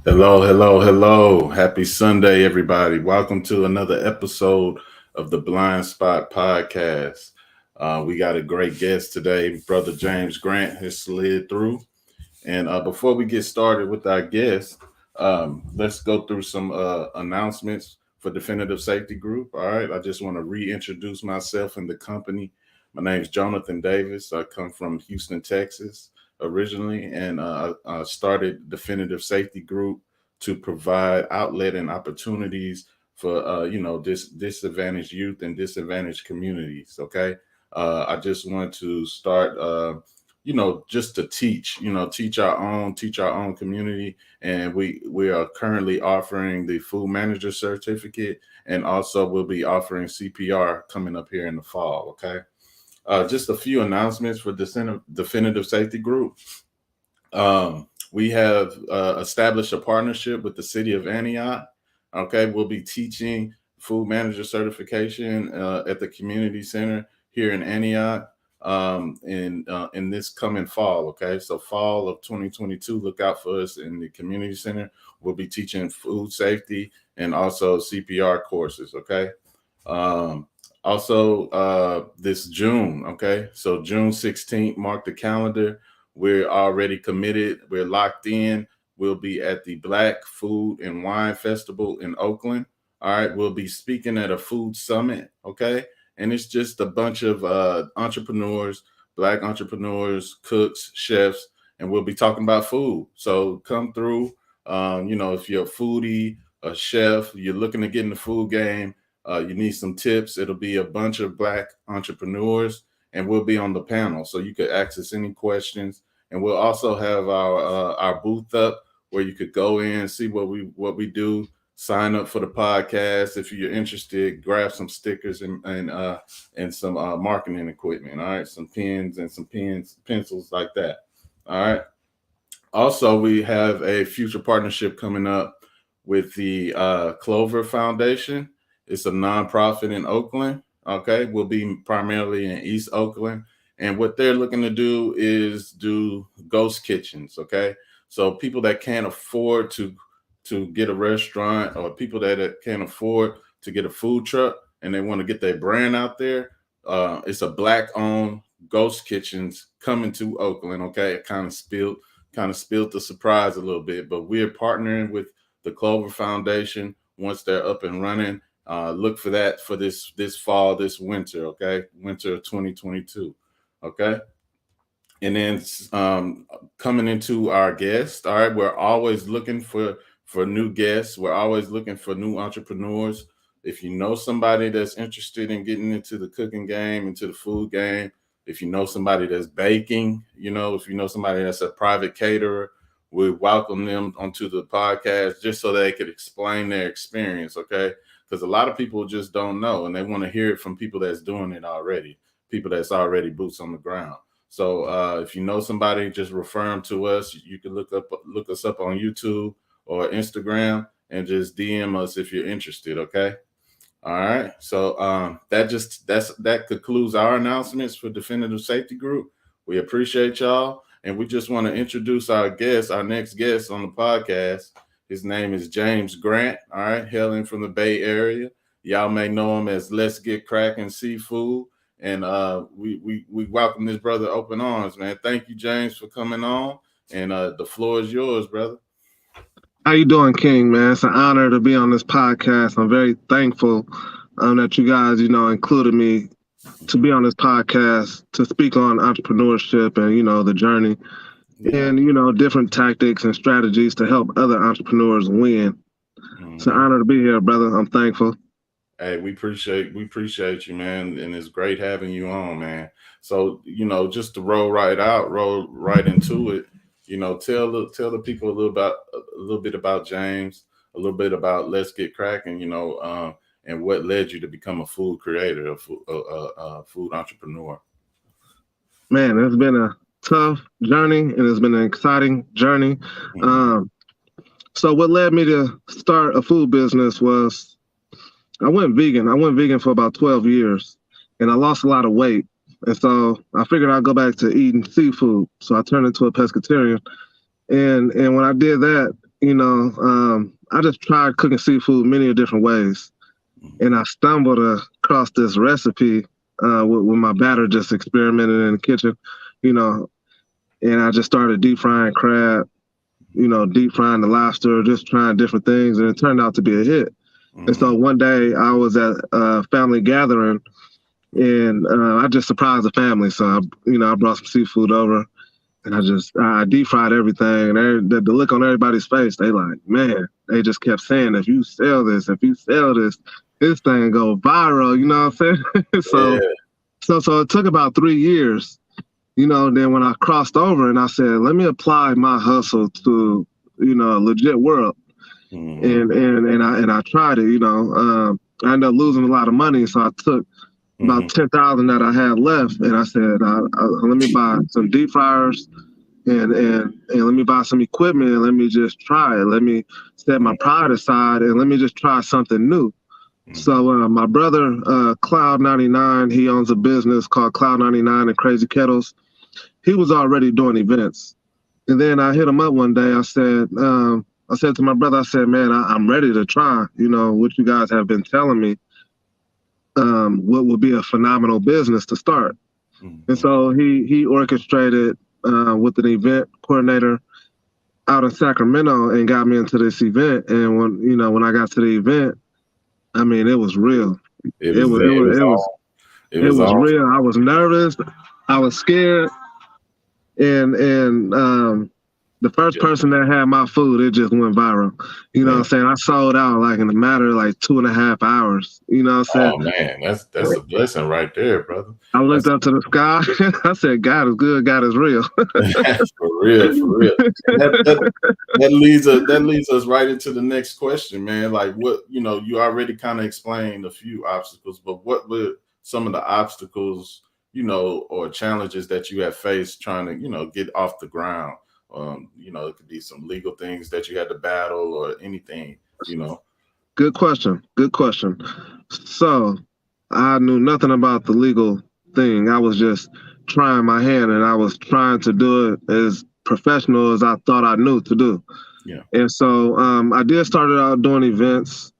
Hello, hello, hello. Happy Sunday, everybody. Welcome to another episode of the Blind Spot Podcast. We got a great guest today. Brother James Grant has slid through. And before we get started with our guest, let's go through some announcements for Definitive Safety Group. All right. I just want to reintroduce myself and the company. My name is Jonathan Davis. I come from Houston, Texas originally, and I started Definitive Safety Group to provide outlet and opportunities for disadvantaged youth and disadvantaged communities. Okay, I just want to start. Just to teach, teach our own community. And we are currently offering the food manager certificate, and also we'll be offering CPR coming up here in the fall. Okay. Just a few announcements for Definitive Safety Group. We have established a partnership with the city of Antioch. Okay, we'll be teaching food manager certification at the community center here in Antioch in this coming fall. Okay, so fall of 2022, look out for us in the community center. We'll be teaching food safety and also CPR courses. Okay. Also, this June, okay, so June 16th, mark the calendar. We're already committed. We're locked in. We'll be at the Black Food and Wine Festival in Oakland. All right, we'll be speaking at a food summit, okay? And it's just a bunch of entrepreneurs, Black entrepreneurs, cooks, chefs, and we'll be talking about food. So come through. If you're a foodie, a chef, you're looking to get in the food game, you need some tips. It'll be a bunch of Black entrepreneurs, and we'll be on the panel, so you could access any questions. And we'll also have our booth up where you could go in, see what we do, sign up for the podcast if you're interested. Grab some stickers and some marketing equipment. All right, some pens and some pencils like that. All right. Also, we have a future partnership coming up with the Clover Foundation. It's a nonprofit in Oakland. Okay, we'll be primarily in East Oakland, and what they're looking to do is do ghost kitchens. Okay, so people that can't afford to get a restaurant, or people that can't afford to get a food truck and they want to get their brand out there, it's a Black-owned ghost kitchens coming to Oakland. Okay, it kind of spilled the surprise a little bit, but we're partnering with the Clover Foundation. Once they're up and running, look for that for this fall, this winter. Okay, winter of 2022. Okay, and then coming into our guests. All right, we're always looking for new guests. We're always looking for new entrepreneurs. If you know somebody that's interested in getting into the cooking game, into the food game, if you know somebody that's baking, if you know somebody that's a private caterer, we welcome them onto the podcast just so they could explain their experience. Okay, because a lot of people just don't know, and they want to hear it from people that's doing it already, people that's already boots on the ground. So if you know somebody, just refer them to us. You can look us up on YouTube or Instagram and just DM us if you're interested. Okay. All right. So that concludes our announcements for Definitive Safety Group. We appreciate y'all, and we just want to introduce our next guest on the podcast. His name is James Grant. All right, hailing from the Bay Area. Y'all may know him as Let's Get Krackin Seafood. And we welcome this brother open arms, man. Thank you, James, for coming on. And the floor is yours, brother. How you doing, King, man? It's an honor to be on this podcast. I'm very thankful that you guys, included me to be on this podcast to speak on entrepreneurship and, the journey and, different tactics and strategies to help other entrepreneurs win. Mm-hmm. It's an honor to be here, brother. I'm thankful. Hey, we appreciate you, man. And it's great having you on, man. So, just to roll right into it, tell the people a little bit about James, a little bit about Let's Get Krackin, and what led you to become a food creator, a food entrepreneur. Man, it's been a tough journey, and it's been an exciting journey. Mm-hmm. So what led me to start a food business was I went vegan. I went vegan for about 12 years, and I lost a lot of weight. And so I figured I'd go back to eating seafood. So I turned into a pescatarian. And when I did that, I just tried cooking seafood many different ways, and I stumbled across this recipe with my batter, just experimenting in the kitchen, you know, and I just started deep frying crab, deep frying the lobster, just trying different things, and it turned out to be a hit. And so one day I was at a family gathering, and I just surprised the family. So I brought some seafood over, and I deep fried everything. And the look on everybody's face, they like, man, they just kept saying, if you sell this, this thing go viral. You know what I'm saying? so Yeah. so it took about 3 years. Then when I crossed over and I said, let me apply my hustle to a legit world, and I tried it. I ended up losing a lot of money, so I took about 10,000 that I had left, and I said, let me buy some deep fryers, and let me buy some equipment, and let me just try it. Let me set my pride aside, and let me just try something new. So my brother, Cloud 99, he owns a business called Cloud 99 and Crazy Kettles. He was already doing events, and then I hit him up one day. I said to my brother, I said, man, I'm ready to try. What you guys have been telling me. What would be a phenomenal business to start. And so he orchestrated with an event coordinator out in Sacramento and got me into this event. And when I got to the event, I mean, it was real. It was It was awesome. real. I was nervous. I was scared. And the first person that had my food, it just went viral. You know what I'm saying? I sold out like in a matter of like 2.5 hours. You know what I'm saying? Oh man, that's a blessing right there, brother. I looked That's up to the sky. I said, God is good. God is real. for real, for real. And that leads us right into the next question, man. Like what, you already kind of explained a few obstacles, but what were some of the obstacles, or challenges that you have faced trying to, get off the ground? It could be some legal things that you had to battle or anything. Good question. Good question. So I knew nothing about the legal thing. I was just trying my hand, and I was trying to do it as professional as I thought I knew to do. Yeah. And so I did started out doing events,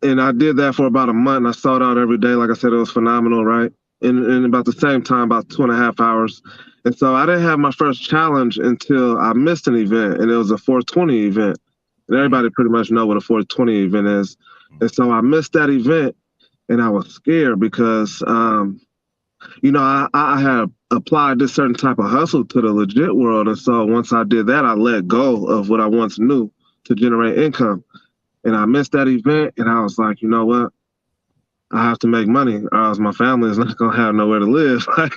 and I did that for about a month. And I sold out every day. Like I said, it was phenomenal, right? In about the same time, about 2.5 hours. And so I didn't have my first challenge until I missed an event, and it was a 420 event. And everybody pretty much know what a 420 event is. And so I missed that event, and I was scared because, I had applied this certain type of hustle to the legit world. And so once I did that, I let go of what I once knew to generate income. And I missed that event, and I was like, you know what? I have to make money, or else my family is not gonna have nowhere to live. I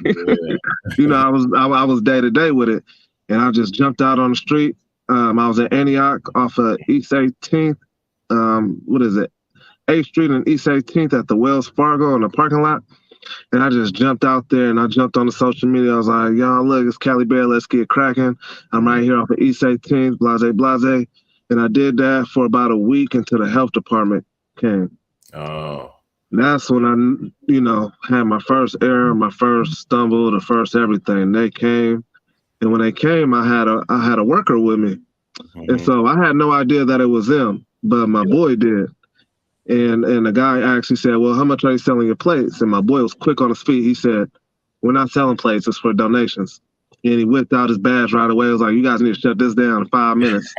was day to day with it, and I just jumped out on the street. I was in Antioch off of East 18th. What is it? 8th Street and East 18th at the Wells Fargo in the parking lot. And I just jumped out there, and I jumped on the social media. I was like, y'all, look, it's Cali Bear. Let's get cracking. I'm right here off of East 18th, blase. And I did that for about a week until the health department came. Oh. That's when I, had my first error, my first stumble, the first everything. They came, and when they came, I had a worker with me, and so I had no idea that it was them, but my boy did. And the guy actually said, "Well, how much are you selling your plates?" And my boy was quick on his feet. He said, "We're not selling plates; it's for donations." And he whipped out his badge right away. He was like, "You guys need to shut this down in 5 minutes."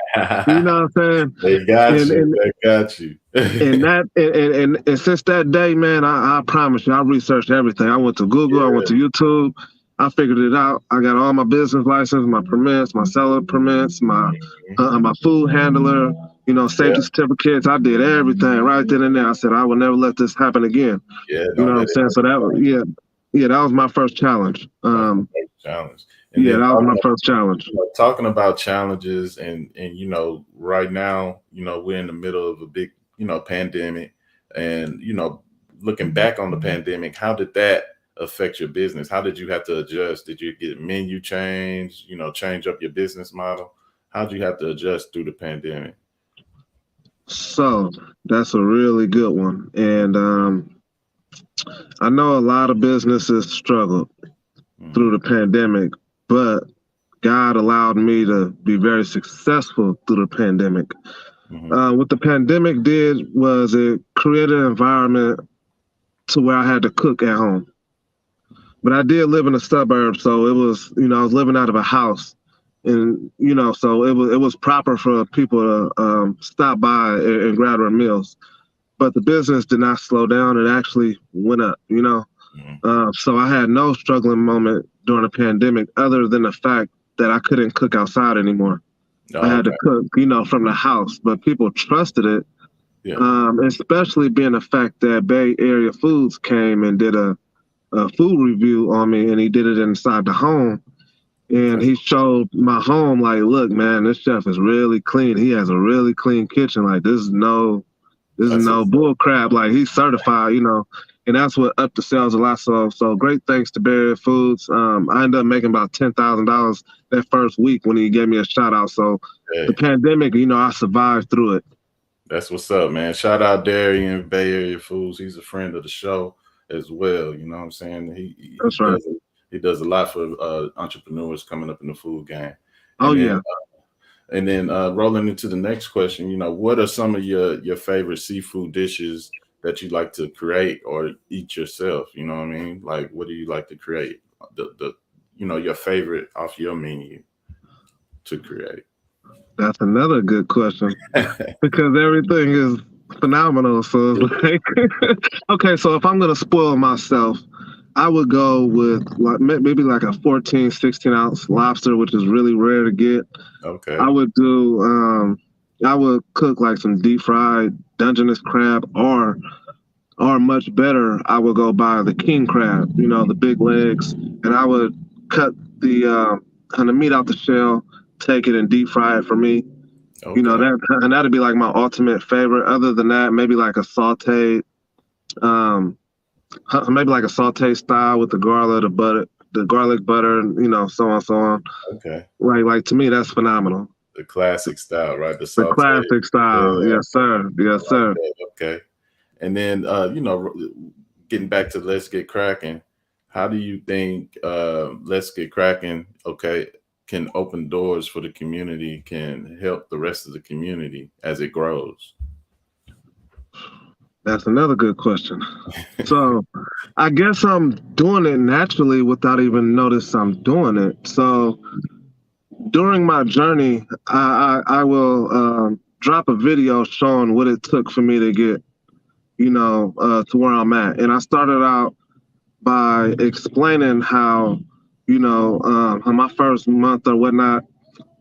You know what I'm saying? They got you. They got you. and since that day, man, I promise you, I researched everything. I went to Google, I went to YouTube, I figured it out. I got all my business license, my permits, my seller permits, my food handler, safety certificates. I did everything right then and there. I said I will never let this happen again. Yeah, You know what I'm saying? So that was my first challenge. Challenge. And that then was my first challenge. Talking about challenges and right now, we're in the middle of a big, pandemic, and looking back on the pandemic, how did that affect your business? How did you have to adjust? Did you get menu change, change up your business model? How did you have to adjust through the pandemic? So that's a really good one. And I know a lot of businesses struggled through the pandemic, but God allowed me to be very successful through the pandemic. What the pandemic did was it created an environment to where I had to cook at home. But I did live in a suburb, so it was, I was living out of a house, and so it was proper for people to stop by and grab their meals. But the business did not slow down; it actually went up. So I had no struggling moment during the pandemic, other than the fact that I couldn't cook outside anymore. I had to cook, from the house, but people trusted it. Especially being the fact that Bay Area Foods came and did a food review on me, and he did it inside the home. And he showed my home, like, look, man, this chef is really clean. He has a really clean kitchen. Like, this is no bull crap. Like, he's certified, and that's what upped the sales a lot. So great thanks to Bay Area Foods. I ended up making about $10,000 that first week when he gave me a shout out. So the pandemic, I survived through it. That's what's up, man. Shout out Darian, Bay Area Foods. He's a friend of the show as well. You know what I'm saying? He does a lot for entrepreneurs coming up in the food game. And then rolling into the next question, what are some of your favorite seafood dishes that you like to create or eat yourself? You know what I mean? Like, what do you like to create? Your favorite off your menu to create? That's another good question because everything is phenomenal. So it's like, okay, so if I'm going to spoil myself, I would go with maybe like a 14, 16 ounce lobster, which is really rare to get. Okay. I would cook like some deep fried Dungeness crab, or much better, I would go buy the king crab, the big legs, and I would cut the kind of meat out the shell, take it and deep fry it for me. Okay. That'd be like my ultimate favorite. Other than that, maybe like a sauteed, style with the garlic butter, and so on. Okay. Like to me, that's phenomenal. The classic style, right? The classic style. Yeah. Yes, sir. Yes, sir. Okay. And then, getting back to Let's Get Krackin, how do you think Let's Get Krackin, can open doors for the community, can help the rest of the community as it grows? That's another good question. So I guess I'm doing it naturally without even notice I'm doing it. So during my journey, I will drop a video showing what it took for me to get, to where I'm at. And I started out by explaining how, on my first month or whatnot,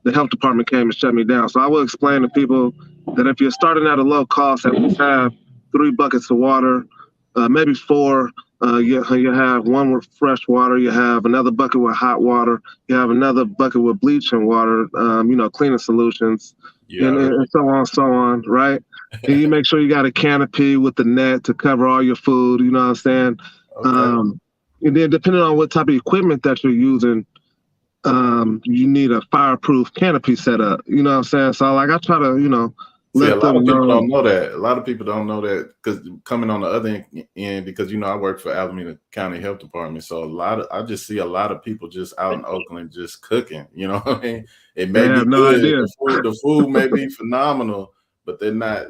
the health department came and shut me down. So I will explain to people that if you're starting at a low cost, at least have 3 buckets of water, maybe 4. You have one with fresh water. You have another bucket with hot water. You have another bucket with bleaching water, cleaning solutions, and so on, right? And you make sure you got a canopy with the net to cover all your food, you know what I'm saying? Okay. And then depending on what type of equipment that you're using, you need a fireproof canopy set up, you know what I'm saying? So like I try to, a lot of people don't know that. A lot of people don't know that because coming on the other end, because I work for Alameda County Health Department, so I just see a lot of people just out in Oakland just cooking. You know what I mean? It may be good. The food may be phenomenal, but they're not,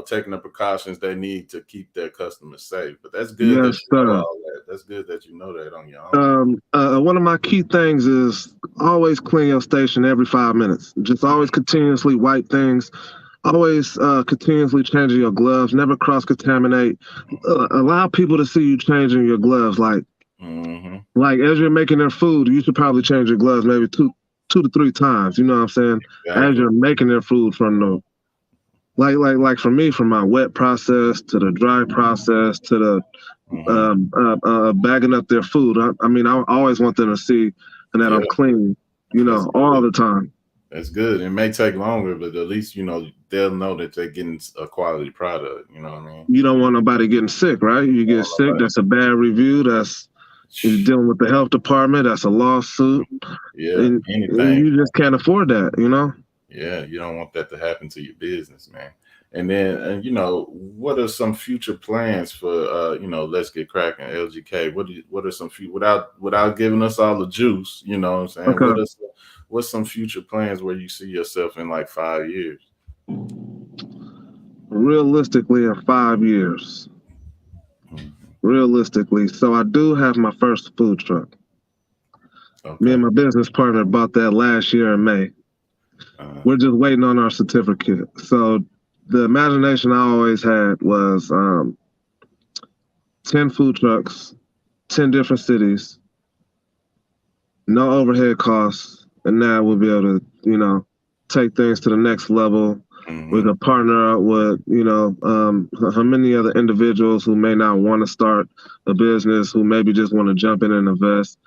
taking the precautions they need to keep their customers safe. But that's good. Yes, sir. That's good that you know that on your own. One of my key things is always clean your station every 5 minutes. Just always continuously wipe things. Always continuously changing your gloves. Never cross-contaminate. Allow people to see you changing your gloves. Like as you're making their food, you should probably change your gloves maybe two to 3 times. You know what I'm saying? Exactly. As you're making their food from the like for me, from my wet process to the dry process to the bagging up their food. I always want them to see that I'm clean. All the time. That's good. It may take longer, but at least, they'll know that they're getting a quality product. You know what I mean? You don't want nobody getting sick, right? You get sick, that's a bad review. You're dealing with the health department. That's a lawsuit. Yeah, anything. You just can't afford that, Yeah, you don't want that to happen to your business, man. And then, what are some future plans for, Let's Get Cracking, LGK? What are some few, without giving us all the juice, you know what I'm saying? Okay. What's some future plans where you see yourself in like 5 years? Realistically, in 5 years. Mhm. Realistically. So I do have my first food truck. Me and Okay. my business partner bought that last year in May. Uh, We're just waiting on our certificate. So the imagination I always had was 10 food trucks, 10 different cities, no overhead costs, and now we'll be able to, take things to the next level. We mhm. could partner up with, how many other individuals who may not want to start a business, who maybe just want to jump in and invest.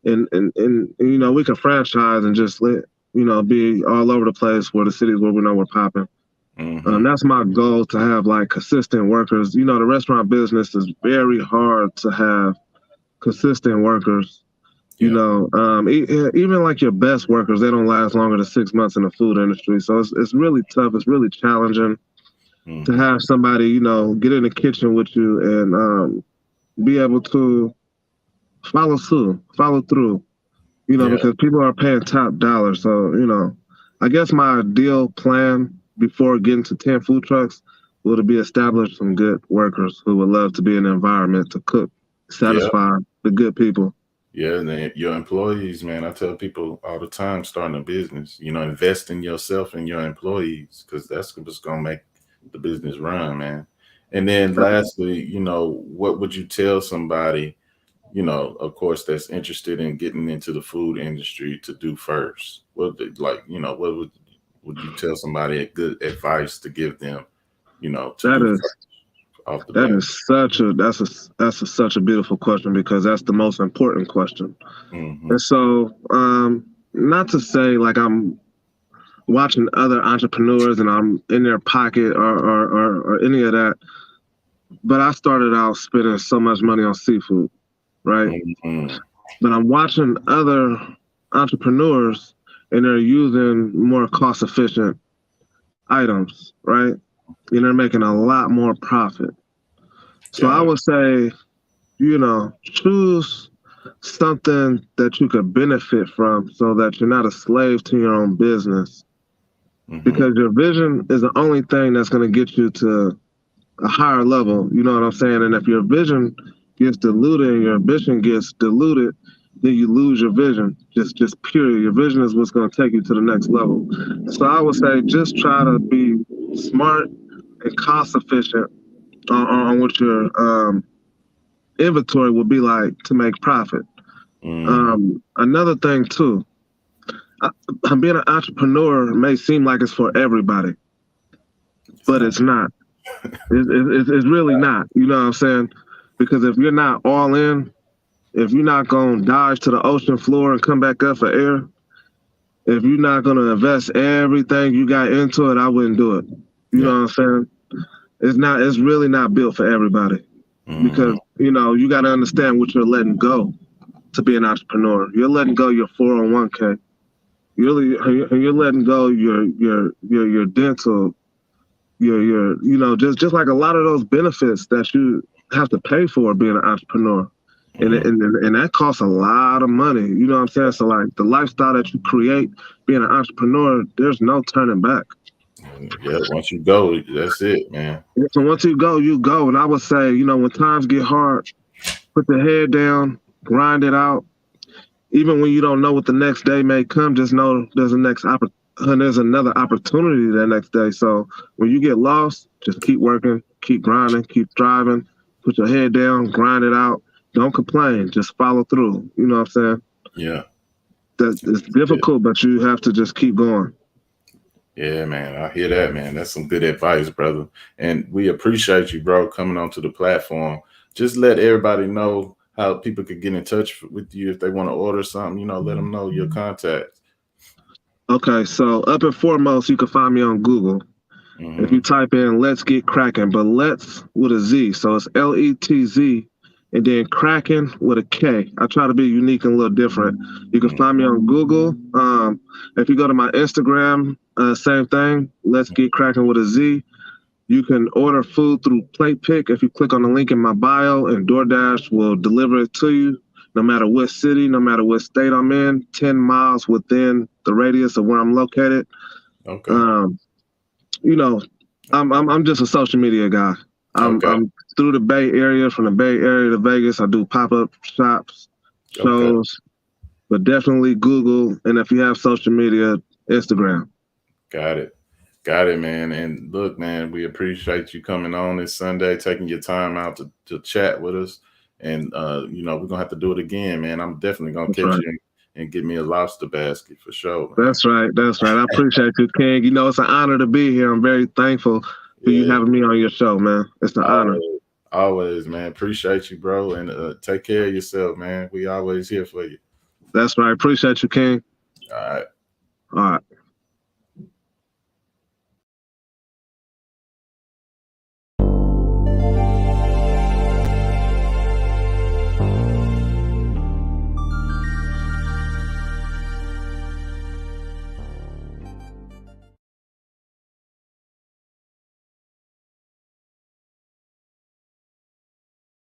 And we can franchise and just be all over the place where the cities where we know we're popping. Mhm. That's my goal, to have like consistent workers. The restaurant business is very hard to have consistent workers. Yeah. Even like your best workers, they don't last longer than 6 months in the food industry. So it's really tough. It's really challenging to Mhm. have somebody, get in the kitchen with you and be able to follow through, Yeah. because people are paying top dollar. So, I guess my ideal plan before getting to 10 food trucks would be establish some good workers who would love to be in the environment to cook, Yeah. satisfy the good people. Yeah, and then your employees, man. I tell people all the time, starting a business, invest in yourself and your employees, because that's what's gonna make the business run, man. And then lastly, what would you tell somebody, of course, that's interested in getting into the food industry to do first? What would you tell somebody a good advice to give them, to That do is first off the that bat? is such a beautiful question, because that's the most important question. Hmm. And so, not to say like I'm watching other entrepreneurs and I'm in their pocket or any of that, but I started out spending so much money on seafood, right? Hmm. But I'm watching other entrepreneurs and they're using more cost efficient items, right? And they're making a lot more profit. So I Got it. would say, choose something that you could benefit from so that you're not a slave to your own business. Hmm. Because your vision is the only thing that's going to get you to a higher level. You know what I'm saying? And if your vision gets diluted and your ambition gets diluted, then you lose your vision. Just period. Your vision is what's going to take you to the next level. So I would say just try to be smart and cost efficient on what your inventory will be like to make profit. Hmm. Another thing too, I, being an entrepreneur may seem like it's for everybody, It's but not. it's not. It's really not. You know what I'm saying? Because if you're not all in, if you're not going to dive to the ocean floor and come back up for air, if you're not going to invest everything you got into it, I wouldn't do it. You know Yeah. what I'm saying? It's really not built for everybody, Hmm. because, you got to understand what you're letting go to be an entrepreneur. You're letting go your 401k. You're letting go your dental, just like a lot of those benefits that you have to pay for being an entrepreneur. And that costs a lot of money. You know what I'm saying? So like the lifestyle that you create being an entrepreneur, there's no turning back. Yeah, once you go, that's it, man. So once you go, you go. And I would say, when times get hard, put the head down, grind it out. Even when you don't know what the next day may come, just know there's another opportunity that next day. So when you get lost, just keep working, keep grinding, keep striving, put your head down, grind it out. Don't complain, just follow through. You know what I'm saying? Yeah. That it's Yeah. difficult, but you have to just keep going. Yeah, man. I hear that, man. That's some good advice, brother. And we appreciate you, bro, coming onto the platform. Just let everybody know how people could get in touch with you if they want to order something, let them know your contact. Okay, so up and foremost, you can find me on Google. If you Hmm. type in "Let's Get Cracking," but Let's with a Z, so it's Letz, and then Krackin with a K. I try to be unique and a little different. You can find me on Google. If you go to my Instagram, same thing. Let's Get Cracking with a Z. You can order food through Plate Pick if you click on the link in my bio, and DoorDash will deliver it to you no matter what city, no matter what state I'm in, 10 miles within the radius of where I'm located. Okay. You know, I'm just a social media guy. I'm through the Bay Area, from the Bay Area to Vegas. I do pop-up shops, shows, but definitely Google, and if you have social media, Instagram. Got it, man. And look, man, we appreciate you coming on this Sunday, taking your time out to chat with us. And you know, we're gonna have to do it again, man. I'm definitely gonna catch you and get me a lobster basket for sure. Man. That's right. I appreciate you, King. You know, it's an honor to be here. I'm very thankful for you having me on your show, man. It's an honor. Always, man. Appreciate you, bro. And take care of yourself, man. We always here for you. That's right. Appreciate you, King. All right. All right.